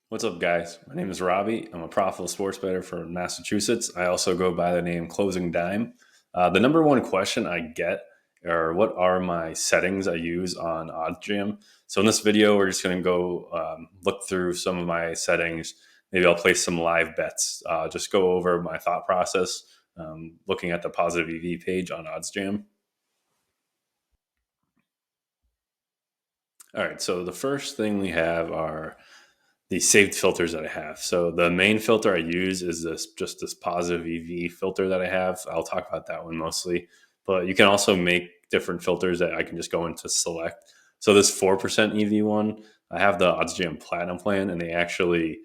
What's up, guys? My name is Robbie. I'm a profitable sports bettor from Massachusetts. I also go by the name ClosingDime. The number one question I get are what are my settings I use on Oddsjam? So in this video, we're just going to go look through some of my settings. Maybe I'll place some live bets. Just go over my thought process, looking at the positive EV page on Oddsjam. All right, so the first thing we have are the saved filters that I have. So the main filter I use is this positive EV filter that I have. I'll talk about that one mostly, but you can also make different filters that I can just go into select. So this 4% EV one, I have the OddsJam Platinum plan, and they actually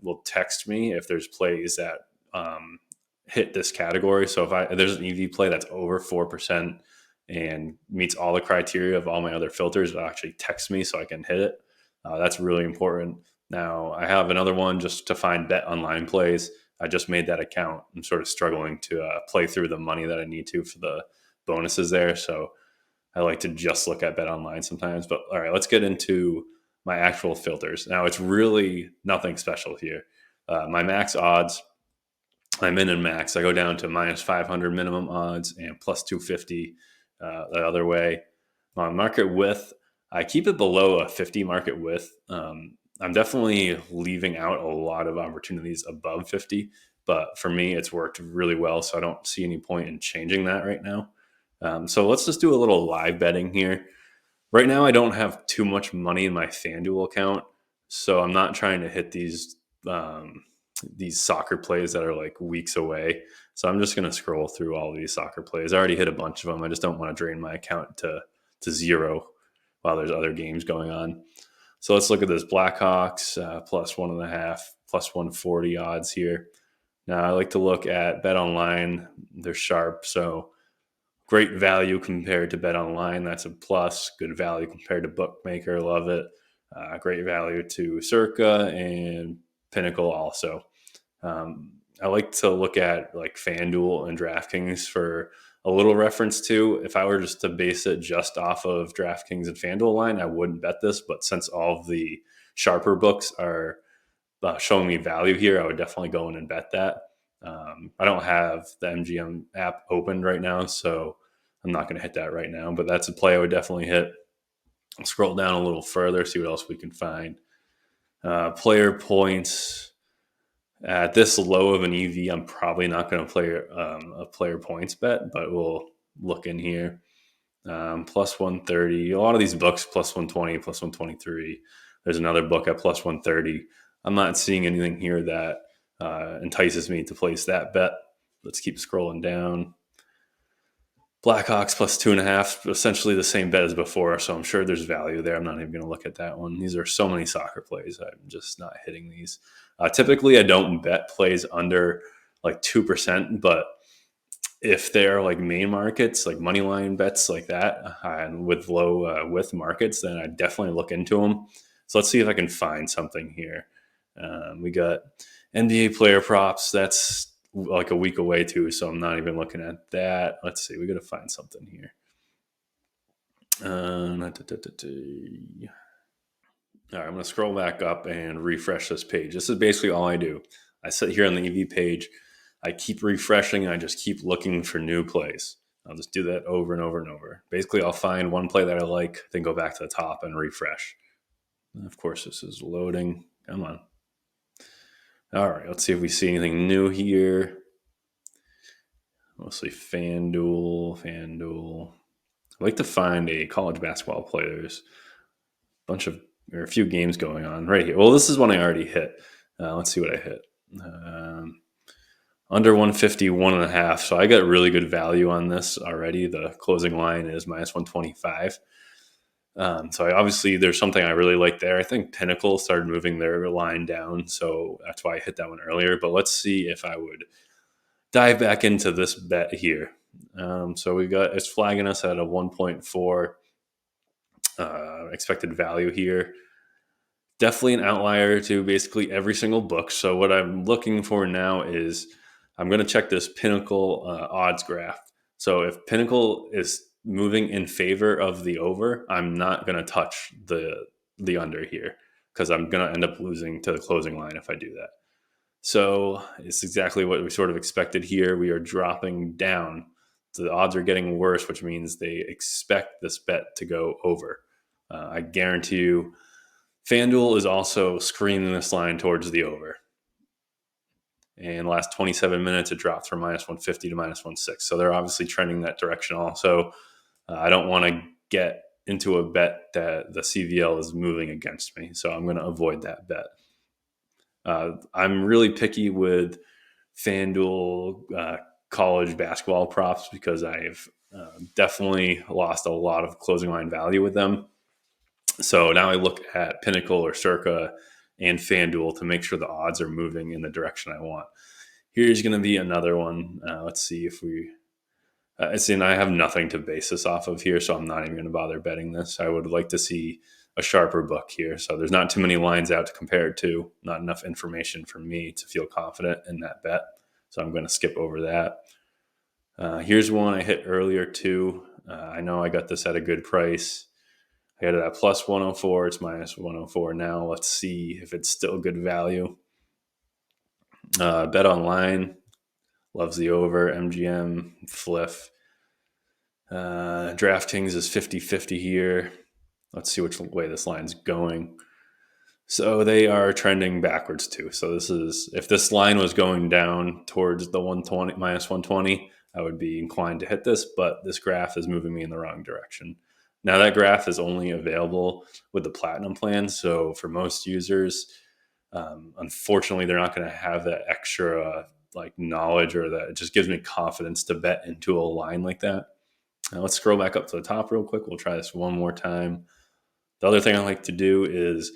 will text me if there's plays that hit this category. So if there's an EV play that's over 4% and meets all the criteria of all my other filters, it'll actually text me so I can hit it. That's really important. Now, I have another one just to find bet online plays. I just made that account. I'm sort of struggling to play through the money that I need to for the bonuses there. So I like to just look at bet online sometimes. But all right, let's get into my actual filters. Now, it's really nothing special here. My max odds, I'm in and max. I go down to minus 500 minimum odds and plus 250 the other way. On market width, I keep it below a 50 market width. I'm definitely leaving out a lot of opportunities above 50, but for me, it's worked really well. So I don't see any point in changing that right now. So let's just do a little live betting here. Right now, I don't have too much money in my FanDuel account, so I'm not trying to hit these soccer plays that are like weeks away. So I'm just going to scroll through all these soccer plays. I already hit a bunch of them. I just don't want to drain my account to zero while there's other games going on. So let's look at this Blackhawks plus 1.5, plus 140 odds here. Now I like to look at Bet Online. They're sharp, so great value compared to Bet Online. That's a plus. Good value compared to Bookmaker. Love it. Great value to Circa and Pinnacle also. I like to look at like FanDuel and DraftKings for a little reference too. If I were just to base it just off of DraftKings and FanDuel line, I wouldn't bet this. But since all of the sharper books are showing me value here, I would definitely go in and bet that. I don't have the MGM app opened right now, so I'm not going to hit that right now. But that's a play I would definitely hit. I'll scroll down a little further, see what else we can find. Player points. At this low of an EV, I'm probably not going to play a player points bet, but we'll look in here. Plus 130. A lot of these books, plus 120, plus 123. There's another book at plus 130. I'm not seeing anything here that entices me to place that bet. Let's keep scrolling down. Blackhawks plus 2.5, essentially the same bet as before, so I'm sure there's value there. I'm not even going to look at that one. These are so many soccer plays. I'm just not hitting these. Typically, I don't bet plays under like 2%, but if they're like main markets, like money line bets like that, and with low width markets, then I definitely look into them. So let's see if I can find something here. We got NBA player props. That's like a week away too, so I'm not even looking at that. Let's see. We got to find something here. All right, I'm going to scroll back up and refresh this page. This is basically all I do. I sit here on the EV page. I keep refreshing and I just keep looking for new plays. I'll just do that over and over and over. Basically, I'll find one play that I like, then go back to the top and refresh. And of course, this is loading. Come on. All right, let's see if we see anything new here. Mostly FanDuel. I like to find a college basketball player. There's a few games going on right here. Well, this is one I already hit. Let's see what I hit. Under 150, 1.5. So I got really good value on this already. The closing line is minus 125. So obviously there's something I really like there. I think Pinnacle started moving their line down, so that's why I hit that one earlier. But let's see if I would dive back into this bet here. So it's flagging us at a 1.4 expected value here. Definitely an outlier to basically every single book. So what I'm looking for now is I'm going to check this Pinnacle odds graph. So if Pinnacle is moving in favor of the over, I'm not going to touch the under here. because I'm going to end up losing to the closing line if I do that. So it's exactly what we sort of expected here. We are dropping down. So the odds are getting worse, which means they expect this bet to go over. I guarantee you, FanDuel is also screening this line towards the over. And the last 27 minutes, it dropped from minus 150 to minus 160. So they're obviously trending that direction also. I don't want to get into a bet that the CVL is moving against me. So I'm going to avoid that bet. I'm really picky with FanDuel college basketball props because I've definitely lost a lot of closing line value with them. So now I look at Pinnacle or Circa and FanDuel to make sure the odds are moving in the direction I want. Here's going to be another one. Let's see if we. And I have nothing to base this off of here, so I'm not even going to bother betting this. I would like to see a sharper book here. So there's not too many lines out to compare it to, not enough information for me to feel confident in that bet. So I'm going to skip over that. Here's one I hit earlier too. I know I got this at a good price. I got it at plus 104. It's minus 104 now. Let's see if it's still good value. Bet online loves the over. MGM, Fliff. DraftKings is 50-50 here. Let's see which way this line's going. So they are trending backwards too. So this is, if this line was going down towards the 120 minus 120, I would be inclined to hit this, but this graph is moving me in the wrong direction. Now that graph is only available with the platinum plan. So for most users, unfortunately, they're not going to have that extra like knowledge, or that it just gives me confidence to bet into a line like that. Now let's scroll back up to the top real quick. We'll try this one more time. The other thing I like to do is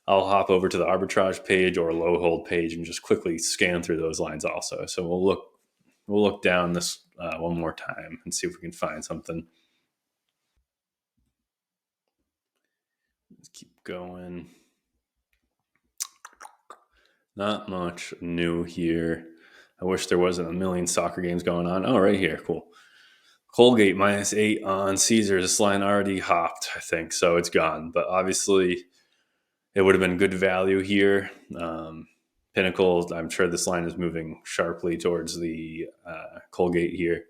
I'll hop over to the arbitrage page or low hold page and just quickly scan through those lines also. So we'll look down this one more time and see if we can find something. Let's keep going. Not much new here. I wish there wasn't a million soccer games going on. Oh, right here. Cool. Colgate -8 on Caesar. This line already hopped, I think, so it's gone. But obviously, it would have been good value here. Pinnacle, I'm sure this line is moving sharply towards the Colgate here.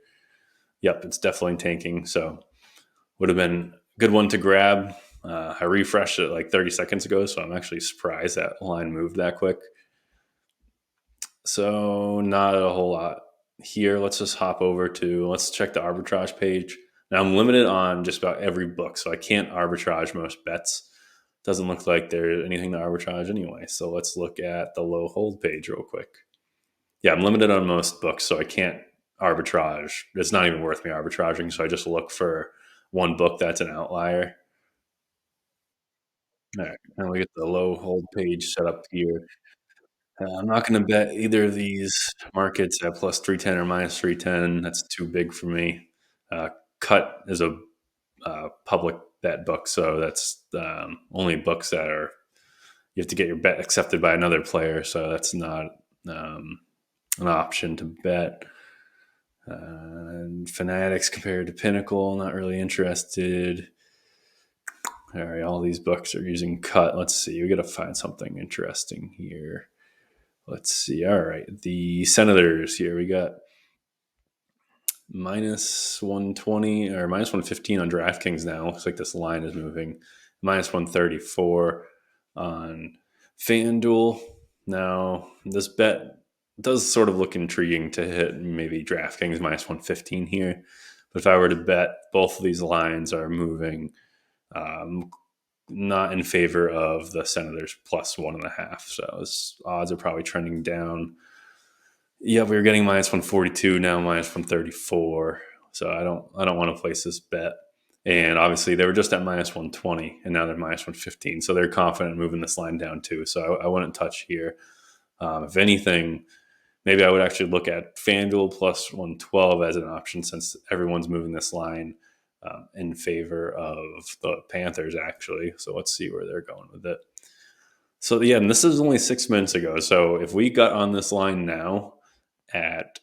Yep, it's definitely tanking. So would have been a good one to grab. I refreshed it like 30 seconds ago, so I'm actually surprised that line moved that quick. So not a whole lot here. Let's just hop over to, let's check the arbitrage page. Now I'm limited on just about every book, so I can't arbitrage most bets. Doesn't look like there's anything to arbitrage anyway. So let's look at the low hold page real quick. Yeah, I'm limited on most books, so I can't arbitrage. It's not even worth me arbitraging, so I just look for one book that's an outlier. All right, now we get the low hold page set up here. I'm not going to bet either of these markets at plus 310 or minus 310. That's too big for me. Cut is a public bet book, so that's only books that are, you have to get your bet accepted by another player, so that's not an option to bet. Fanatics compared to Pinnacle, not really interested. All right, all these books are using cut. Let's see, we got to find something interesting here. Let's see. All right, the Senators here, we got minus 120 or minus 115 on DraftKings now. Looks like this line is moving. Minus 134 on FanDuel. Now, this bet does sort of look intriguing to hit maybe DraftKings minus 115 here. But if I were to bet, both of these lines are moving not in favor of the Senators plus 1.5. So his odds are probably trending down. Yeah, we were getting minus 142, now minus 134. So I don't want to place this bet. And obviously they were just at minus 120 and now they're minus 115. So they're confident moving this line down too. So I wouldn't touch here. If anything, maybe I would actually look at FanDuel plus 112 as an option, since everyone's moving this line in favor of the Panthers, actually. So let's see where they're going with it. So, yeah, and this is only 6 minutes ago. So if we got on this line now at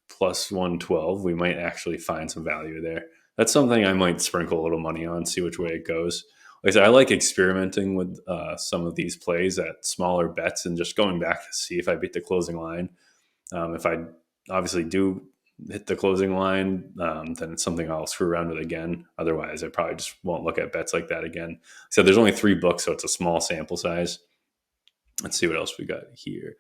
plus 112, we might actually find some value there. That's something I might sprinkle a little money on, see which way it goes. like I said, I like experimenting with some of these plays at smaller bets and just going back to see if I beat the closing line. If I obviously do hit the closing line, then it's something I'll screw around with again. Otherwise, I probably just won't look at bets like that again. So there's only 3 books, so it's a small sample size. Let's see what else we got here.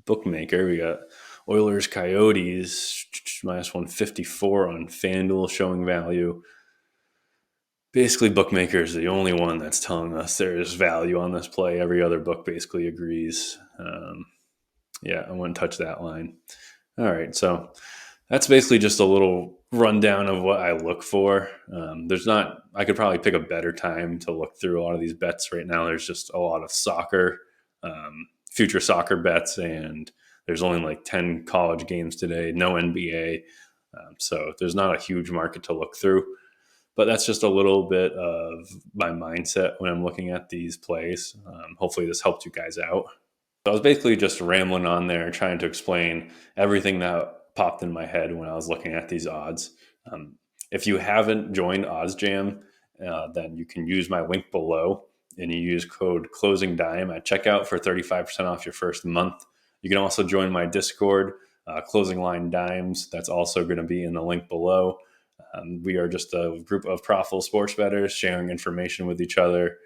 Bookmaker, we got Oilers Coyotes minus 154 on FanDuel showing value. Basically, Bookmaker is the only one that's telling us there is value on this play. Every other book basically agrees. Yeah, I wouldn't touch that line. All right, so that's basically just a little rundown of what I look for. I could probably pick a better time to look through a lot of these bets right now. There's just a lot of soccer, future soccer bets, and there's only like 10 college games today, no NBA. So there's not a huge market to look through. But that's just a little bit of my mindset when I'm looking at these plays. Hopefully this helped you guys out. So I was basically just rambling on there trying to explain everything that popped in my head when I was looking at these odds. If you haven't joined Oddsjam, then you can use my link below and you use code ClosingDime at checkout for 35% off your first month. You can also join my Discord, Closing Line Dimes. That's also going to be in the link below. We are just a group of profitable sports bettors sharing information with each other.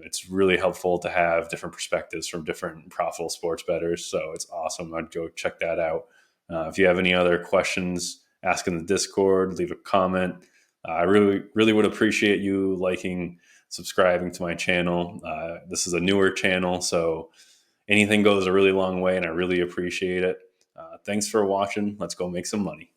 It's really helpful to have different perspectives from different profitable sports bettors. So it's awesome. I'd go check that out. If you have any other questions, ask in the Discord, leave a comment. I really would appreciate you liking, subscribing to my channel. This is a newer channel, so anything goes a really long way, and I really appreciate it. Thanks for watching. Let's go make some money.